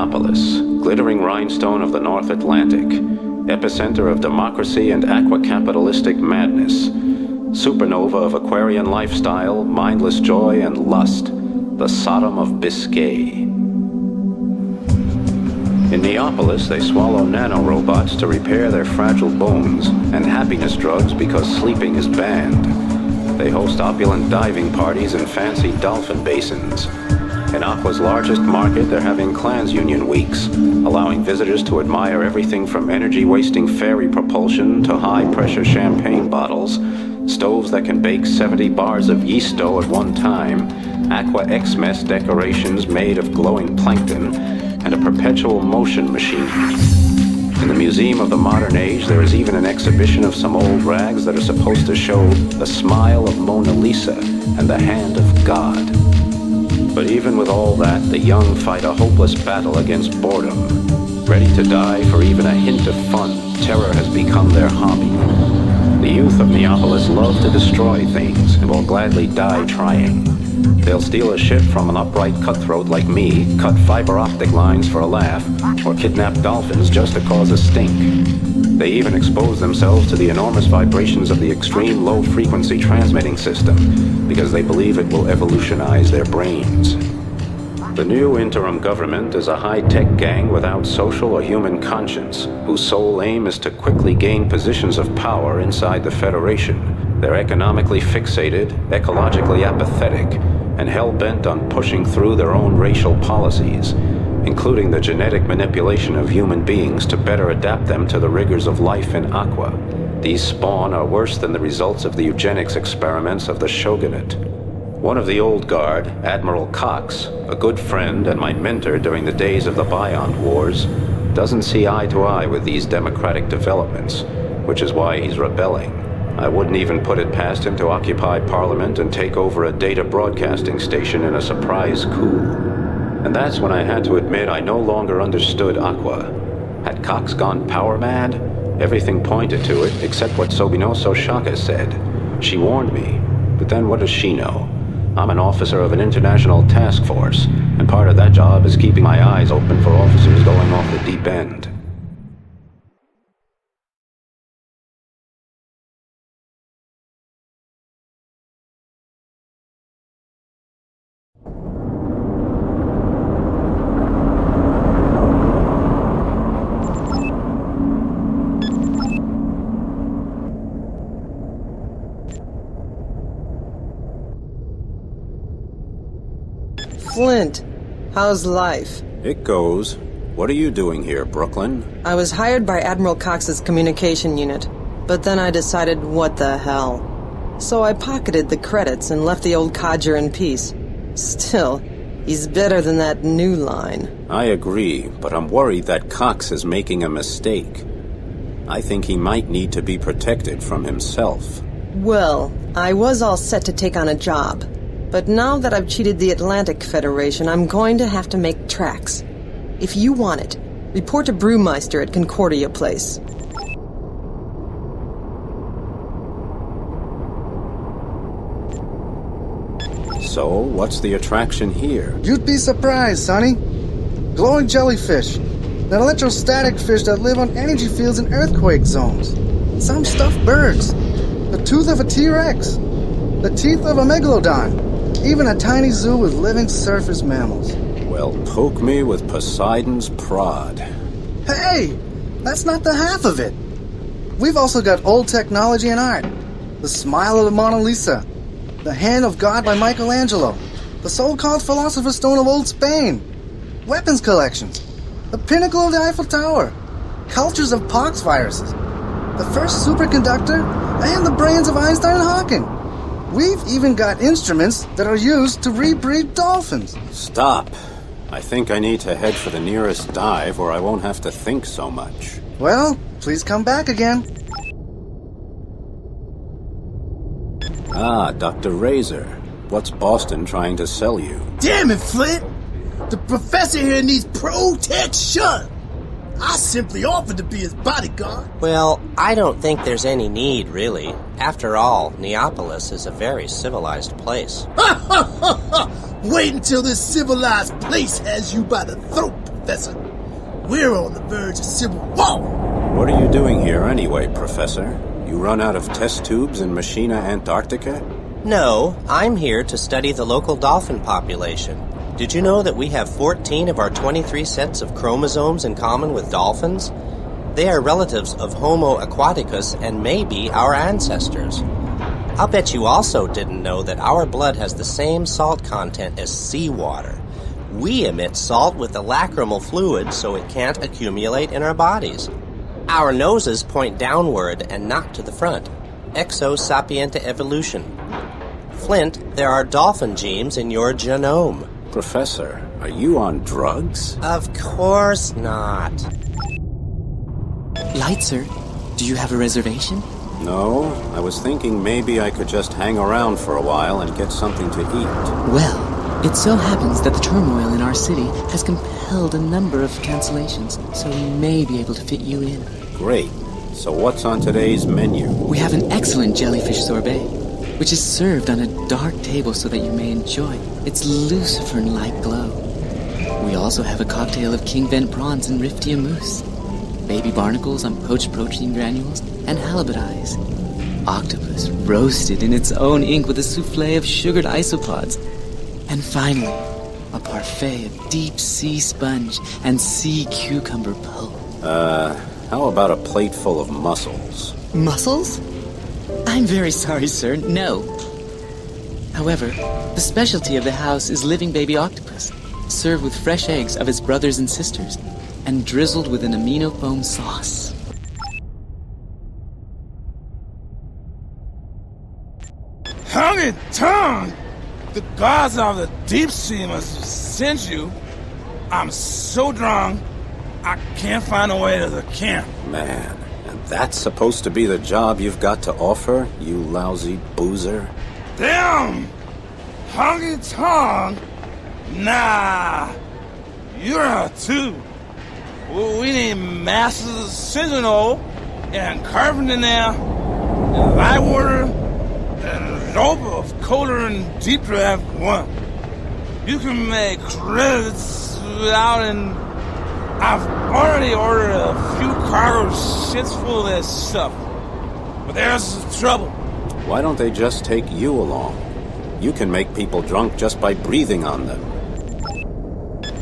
Neopolis, glittering rhinestone of the North Atlantic, epicenter of democracy and aqua-capitalistic madness, supernova of Aquarian lifestyle, mindless joy, and lust, the Sodom of Biscay. In Neopolis, they swallow nanorobots to repair their fragile bones, and happiness drugs because sleeping is banned. They host opulent diving parties in fancy dolphin basins. In Aqua's largest market, they're having Clans Union weeks, allowing visitors to admire everything from energy-wasting ferry propulsion to high-pressure champagne bottles, stoves that can bake 70 bars of yeast dough at one time, Aqua X-Mess decorations made of glowing plankton, and a perpetual motion machine. In the Museum of the Modern Age, there is even an exhibition of some old rags that are supposed to show the smile of Mona Lisa and the hand of God. But even with all that, the young fight a hopeless battle against boredom. Ready to die for even a hint of fun, terror has become their hobby. The youth of Neopolis love to destroy things and will gladly die trying. They'll steal a ship from an upright cutthroat like me, cut fiber optic lines for a laugh, or kidnap dolphins just to cause a stink. They even expose themselves to the enormous vibrations of the extreme low-frequency transmitting system because they believe it will evolutionize their brains. The new interim government is a high-tech gang without social or human conscience, whose sole aim is to quickly gain positions of power inside the Federation. They're economically fixated, ecologically apathetic, and hell-bent on pushing through their own racial policies, including the genetic manipulation of human beings to better adapt them to the rigors of life in Aqua. These spawn are worse than the results of the eugenics experiments of the shogunate. One of the old guard, Admiral Cox, a good friend and my mentor during the days of the Biond Wars, doesn't see eye to eye with these democratic developments, which is why he's rebelling. I wouldn't even put it past him to occupy Parliament and take over a data broadcasting station in a surprise coup. And that's when I had to admit I no longer understood Aqua. Had Cox gone power mad? Everything pointed to it, except what Sobinoso Shaka said. She warned me, but then what does she know? I'm an officer of an international task force, and part of that job is keeping my eyes open for officers going off the deep end. Flint, how's life? It goes. What are you doing here, Brooklyn? I was hired by Admiral Cox's communication unit, but then I decided what the hell. So I pocketed the credits and left the old codger in peace. Still, he's better than that new line. I agree, but I'm worried that Cox is making a mistake. I think he might need to be protected from himself. Well, I was all set to take on a job. But now that I've cheated the Atlantic Federation, I'm going to have to make tracks. If you want it, report to Brewmeister at Concordia Place. So, what's the attraction here? You'd be surprised, Sonny. Glowing jellyfish. That electrostatic fish that live on energy fields in earthquake zones. Some stuffed birds. The tooth of a T-Rex. The teeth of a megalodon. Even a tiny zoo with living surface mammals. Well, poke me with Poseidon's prod. Hey! That's not the half of it. We've also got old technology and art. The smile of the Mona Lisa. The hand of God by Michelangelo. The so-called Philosopher's Stone of Old Spain. Weapons collections. The pinnacle of the Eiffel Tower. Cultures of pox viruses. The first superconductor. And the brains of Einstein and Hawking. We've even got instruments that are used to rebreed dolphins. Stop. I think I need to head for the nearest dive where I won't have to think so much. Well, please come back again. Ah, Dr. Razor. What's Boston trying to sell you? Damn it, Flint! The professor here needs protection! I simply offered to be his bodyguard. Well, I don't think there's any need, really. After all, Neopolis is a very civilized place. Wait until this civilized place has you by the throat. Professor. We're on the verge of civil war. What are you doing here anyway, Professor? You run out of test tubes in Machina, Antarctica? No, I'm here to study the local dolphin population. Did you know that we have 14 of our 23 sets of chromosomes in common with dolphins? They are relatives of Homo aquaticus and may be our ancestors. I'll bet you also didn't know that our blood has the same salt content as seawater. We emit salt with the lacrimal fluid so it can't accumulate in our bodies. Our noses point downward and not to the front. Exo-sapienta evolution. Flint, there are dolphin genes in your genome. Professor, are you on drugs? Of course not. Light, sir. Do you have a reservation? No, I was thinking maybe I could just hang around for a while and get something to eat. Well, it so happens that the turmoil in our city has compelled a number of cancellations, so we may be able to fit you in. Great. So what's on today's menu? We have an excellent jellyfish sorbet, which is served on a dark table so that you may enjoy its lucifern-like glow. We also have a cocktail of king vent prawns and riftia mousse, baby barnacles on poached protein granules, and halibut eyes. Octopus roasted in its own ink with a souffle of sugared isopods. And finally, a parfait of deep sea sponge and sea cucumber pulp. How about a plate full of mussels? Mussels? I'm very sorry, sir. No. However, the specialty of the house is living baby octopus, served with fresh eggs of its brothers and sisters, and drizzled with an amino foam sauce. Tongue and tongue! The gods of the deep sea must have sent you. I'm so drunk, I can't find a way to the camp. Man, and that's supposed to be the job you've got to offer, you lousy boozer? Damn! Honky tongue? Nah, you're too. We need Masters Sentinel and Carpenter now, and Lightwater, and rope of Colder and Deep Draft 1. You can make credits without and I've already ordered a few cargo ships full of that stuff. But there's the trouble. Why don't they just take you along? You can make people drunk just by breathing on them.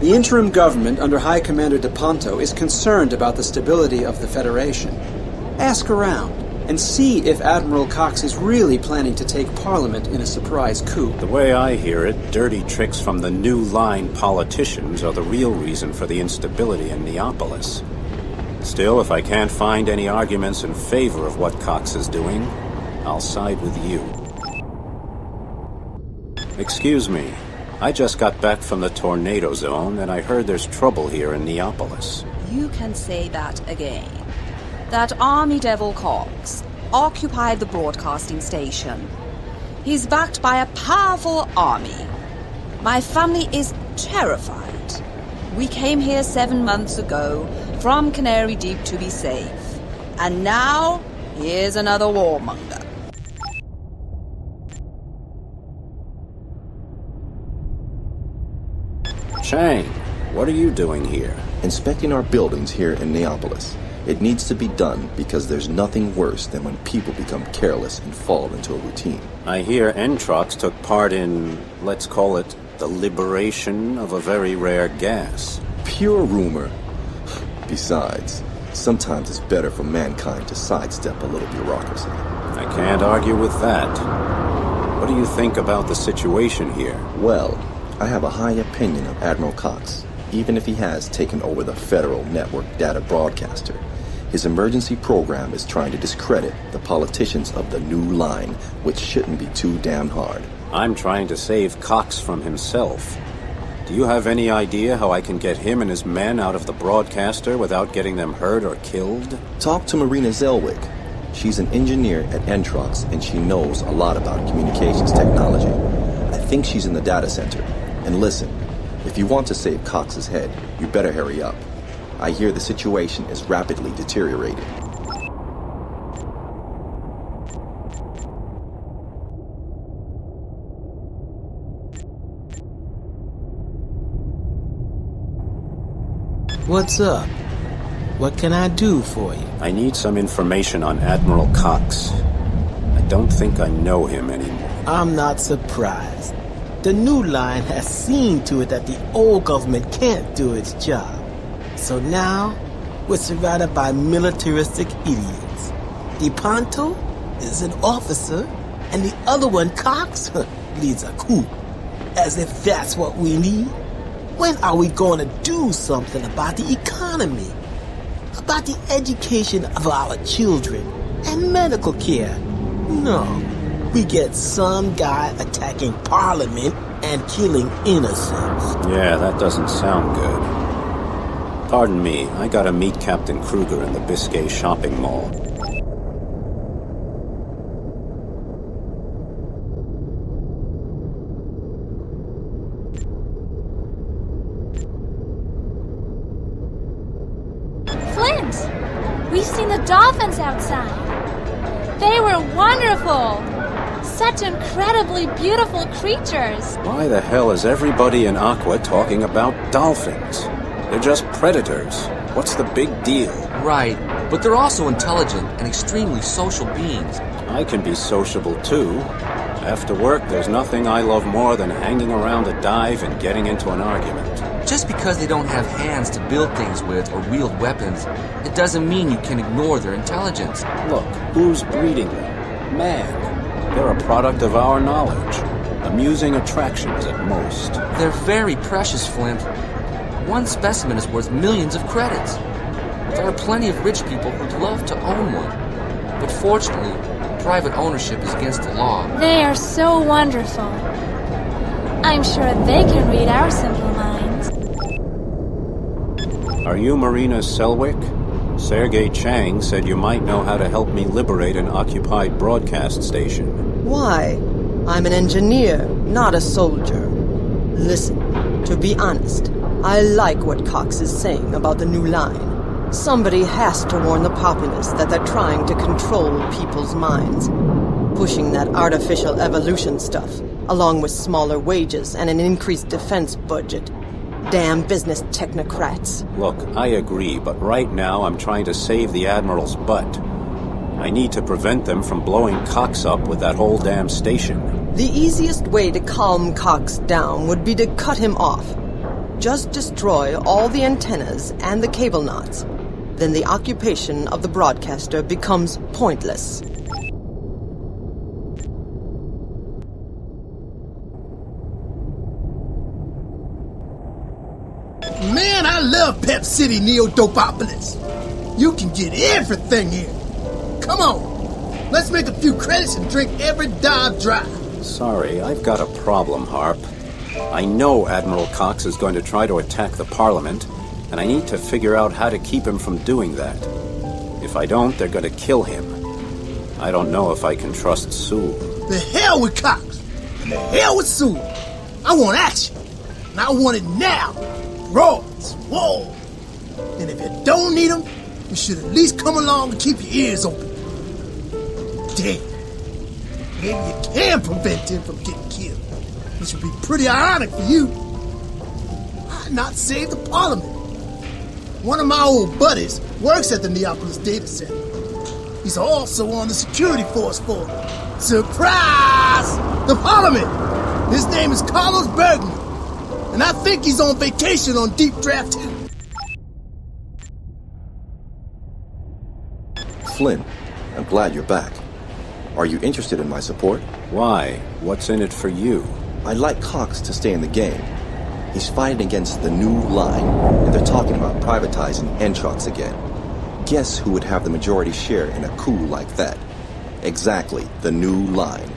The interim government under High Commander DePonto is concerned about the stability of the Federation. Ask around and see if Admiral Cox is really planning to take Parliament in a surprise coup. The way I hear it, dirty tricks from the new line politicians are the real reason for the instability in Neopolis. Still, if I can't find any arguments in favor of what Cox is doing, I'll side with you. Excuse me. I just got back from the tornado zone, and I heard there's trouble here in Neopolis. You can say that again. That army devil Cox occupied the broadcasting station. He's backed by a powerful army. My family is terrified. We came here 7 months ago from Canary Deep to be safe. And now, here's another warmonger. Chang, what are you doing here? Inspecting our buildings here in Neopolis. It needs to be done because there's nothing worse than when people become careless and fall into a routine. I hear Entrox took part in, let's call it, the liberation of a very rare gas. Pure rumor. Besides, sometimes it's better for mankind to sidestep a little bureaucracy. I can't argue with that. What do you think about the situation here? Well, I have a high opinion of Admiral Cox, even if he has taken over the Federal Network Data Broadcaster. His emergency program is trying to discredit the politicians of the new line, which shouldn't be too damn hard. I'm trying to save Cox from himself. Do you have any idea how I can get him and his men out of the broadcaster without getting them hurt or killed? Talk to Marina Zellwig. She's an engineer at Entrox, and she knows a lot about communications technology. I think she's in the data center. And listen, if you want to save Cox's head, you better hurry up. I hear the situation is rapidly deteriorating. What's up? What can I do for you? I need some information on Admiral Cox. I don't think I know him anymore. I'm not surprised. The new line has seen to it that the old government can't do its job. So now, we're surrounded by militaristic idiots. DePonto is an officer, and the other one, Cox, leads a coup. As if that's what we need. When are we going to do something about the economy? About the education of our children and medical care? No. We get some guy attacking Parliament and killing innocents. Yeah, that doesn't sound good. Pardon me, I gotta meet Captain Kruger in the Biscay shopping mall. We've seen the dolphins outside. They were wonderful. Such incredibly beautiful creatures. Why the hell is everybody in Aqua talking about dolphins? They're just predators. What's the big deal? Right, but they're also intelligent and extremely social beings. I can be sociable too. After work, there's nothing I love more than hanging around a dive and getting into an argument. Just because they don't have hands to build things with or wield weapons, it doesn't mean you can ignore their intelligence. Look, who's breeding them? Man. They're a product of our knowledge. Amusing attractions at most. They're very precious, Flint. One specimen is worth millions of credits. There are plenty of rich people who'd love to own one. But fortunately, private ownership is against the law. They are so wonderful. I'm sure they can read our simple minds. Are you Marina Selwick? Sergei Chang said you might know how to help me liberate an occupied broadcast station. Why? I'm an engineer, not a soldier. Listen, to be honest, I like what Cox is saying about the new line. Somebody has to warn the populace that they're trying to control people's minds. Pushing that artificial evolution stuff, along with smaller wages and an increased defense budget. Damn business technocrats. Look, I agree, but right now I'm trying to save the Admiral's butt. I need to prevent them from blowing Cox up with that whole damn station. The easiest way to calm Cox down would be to cut him off. Just destroy all the antennas and the cable knots. Then the occupation of the broadcaster becomes pointless. Man, I love Pep City, Neopolis. You can get everything here. Come on, let's make a few credits and drink every dive dry. Sorry, I've got a problem, Harp. I know Admiral Cox is going to try to attack the Parliament, and I need to figure out how to keep him from doing that. If I don't, they're going to kill him. I don't know if I can trust Sewell. The hell with Cox, and the hell with Sewell. I want action, and I want it now. Roars, whoa. And if you don't need them, you should at least come along and keep your ears open. Damn. Maybe you can prevent him from getting killed, which would be pretty ironic for you. Why not save the Parliament? One of my old buddies works at the Neopolis data center. He's also on the security force for, surprise, the Parliament. His name is Carlos Bergman. And I think he's on vacation on Deep Draft 2. Flynn, I'm glad you're back. Are you interested in my support? Why? What's in it for you? I'd like Cox to stay in the game. He's fighting against the new line, and they're talking about privatizing Entrox again. Guess who would have the majority share in a coup like that? Exactly, the new line.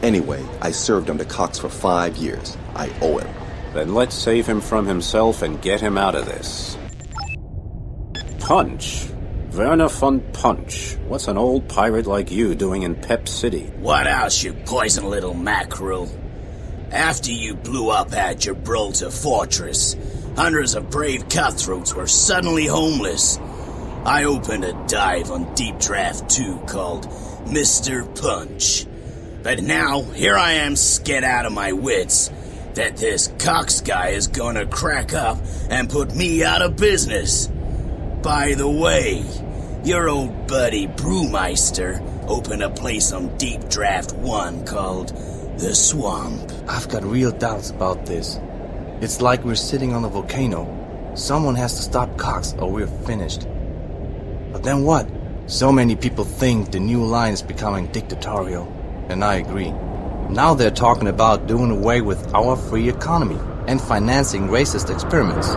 Anyway, I served under Cox for 5 years. I owe him. Then let's save him from himself and get him out of this. Punch. Werner von Punch. What's an old pirate like you doing in Pep City? What else, you poison little mackerel? After you blew up at Gibraltar Fortress, hundreds of brave cutthroats were suddenly homeless. I opened a dive on Deep Draft 2 called Mr. Punch. But now, here I am scared out of my wits, that this Cox guy is gonna crack up and put me out of business. By the way, your old buddy Brewmeister opened a place on Deep Draft 1 called The Swamp. I've got real doubts about this. It's like we're sitting on a volcano. Someone has to stop Cox or we're finished. But then what? So many people think the new line is becoming dictatorial, and I agree. Now they're talking about doing away with our free economy and financing racist experiments.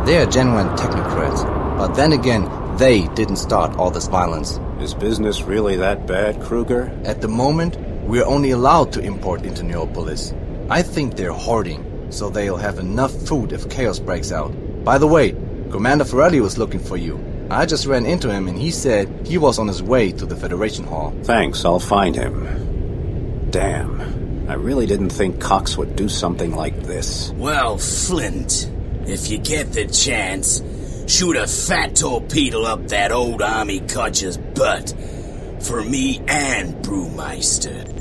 They are genuine technocrats, but then again, they didn't start all this violence. Is business really that bad, Kruger? At the moment, we're only allowed to import into Neopolis. I think they're hoarding, so they'll have enough food if chaos breaks out. By the way, Commander Ferrelli was looking for you. I just ran into him and he said he was on his way to the Federation Hall. Thanks, I'll find him. Damn. I really didn't think Cox would do something like this. Well, Flint, if you get the chance, shoot a fat torpedo up that old army codger's butt. For me and Brewmeister.